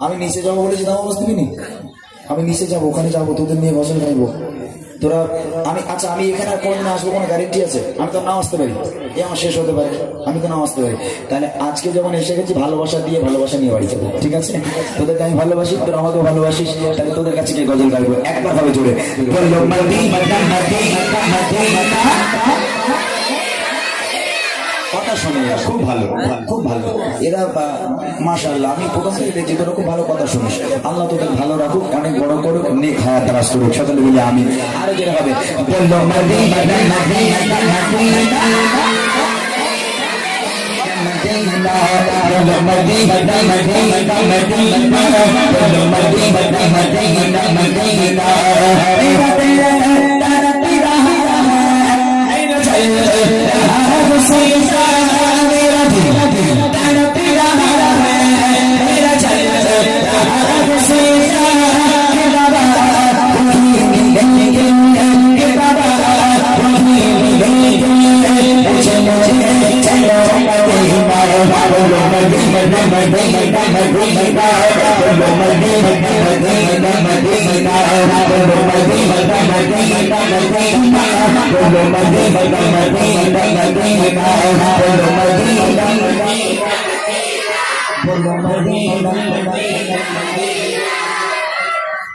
আমি নিচে যাবো বলেছি দাম অবস্থা নি আমি নিচে যাবো ওখানে যাবো তোদের নিয়ে গজল গাইবো তোরা আমি আচ্ছা আমি এখানে আর কোনদিন আসবো কোনো গ্যারেন্টি আছে আমি তো নাও আসতে পারি এ আমার শেষ হতে পারে আমি তো নাও আসতে পারি তাহলে আজকে যখন এসে গেছি ভালোবাসা দিয়ে ভালোবাসা নিয়ে বাড়ি যাবো ঠিক আছে তোদেরকে আমি ভালোবাসি তোরা আমাকেও ভালোবাসিস তাহলে তোদের কাছে গিয়ে গজল গাইবো একবার হবে জোরে কথা শুনে খুব ভালো খুব ভালো এরা মাশাআল্লাহ আমি প্রথম থেকে দেখছি তোরা খুব ভালো কথা শুনিস আল্লাহ তোদের ভালো রাখুক অনেক বড় করুক নেক হায়াত দারাজ করুক সকলে বলে আমি আরো যেটা হবে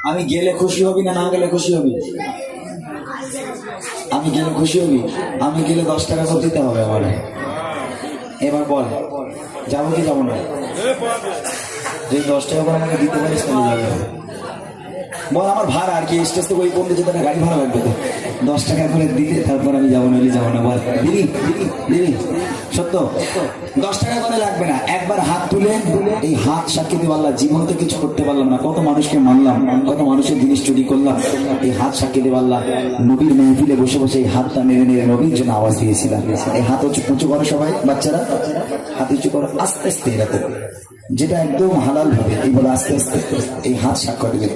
আমি গেলে খুশি হবি না না গেলে খুশি হবি আমি গেলে খুশি হবি আমি গেলে 10 টাকা করে দিতে হবে আমার এবার বল যাবো কি যাবো না যদি 10 টাকা করে আমাকে দিতে পারিস তাহলে যাবে বল আমার ভাড়া আর কি স্টেজ থেকে ওই পর্যন্ত যেতে গাড়ি ভাড়া লাগবে তো 10 টাকা করে দিলে তারপর আমি যাবো নইলে যাবো না বল দিবি দিবি সত্য 10 টাকা করে লাগবে না একবার হাত তুলে এই হাত সাক্ষী দিয়ে আল্লাহ জীবনে তো কিছু করতে পারলাম না কত মানুষকে মানলাম কত মানুষের জিনিস চুরি করলাম এই হাত সাক্ষী দিয়ে আল্লাহ নবীর মেহফিলে বসে বসে এই হাতটা নেড়ে নেড়ে নবীর জন্য আওয়াজ দিয়েছিলাম এই হাত উঁচু করো সবাই বাচ্চারা হাত উঁচু করো আস্তে আস্তে এরকম যেটা একদম হালাল ভাবে এই বলে আস্তে আস্তে এই হাত সাক্ষর দিবে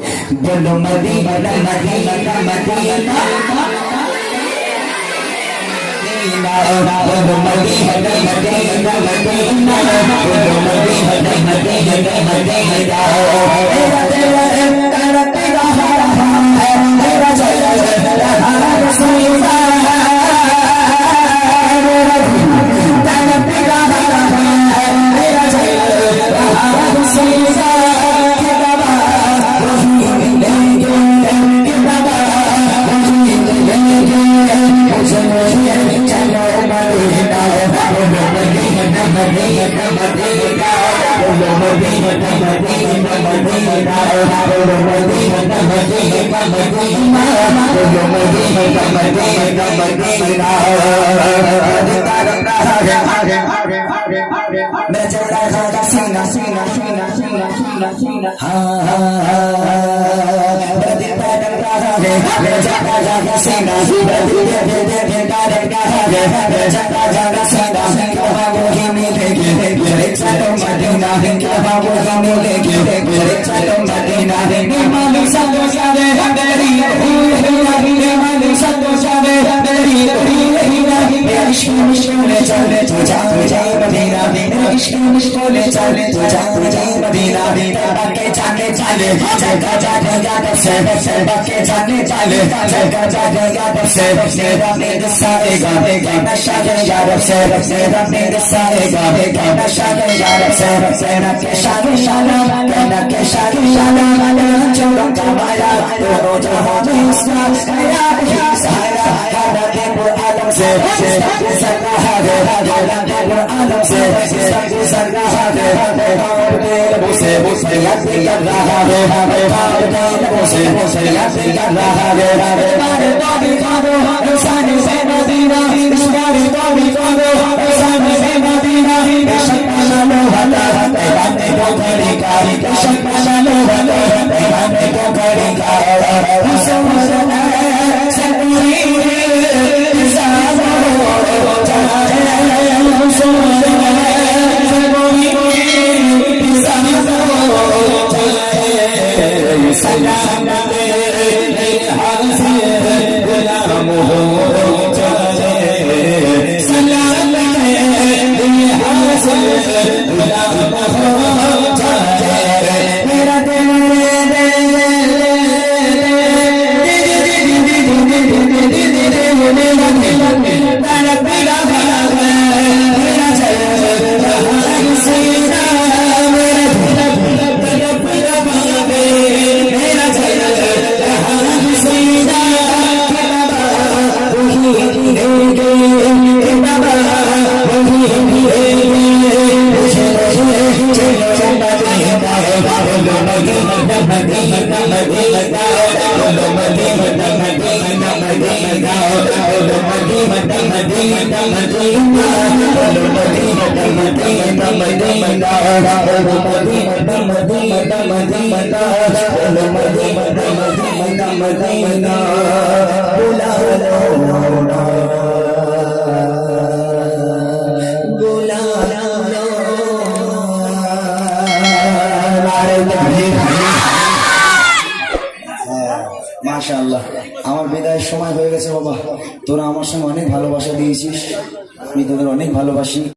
वाले जगह जगह याद से बके जाने वाले जगह जगह याद से मेरा नींद साएगा नशा के याद से मेरा नींद साएगा नशा के याद से मेरा के शादी शाला मेरा के शादी शाला चलो कमाया दोनों जहां में इसका याद ही सारा हरा के आदम से सगा है आदम से सगा है मुझसे मुझसे याद कर रहा है मुझसे मुझसे याद कर रहा है हमारे तो भी करो इंसानी से मदीना हमारे तो भी करो इंसानी से मदीना शक्ला लो हला बातें को करी कारी शक्ला लो हला बातें को करी कारी सुमरना सकुरी মাশাআল্লাহ আমার বিদায়ের সময় হয়ে গেছে বাবা তোরা আমার সঙ্গে অনেক ভালোবাসা দিয়েছিস আমি তোদের অনেক ভালোবাসি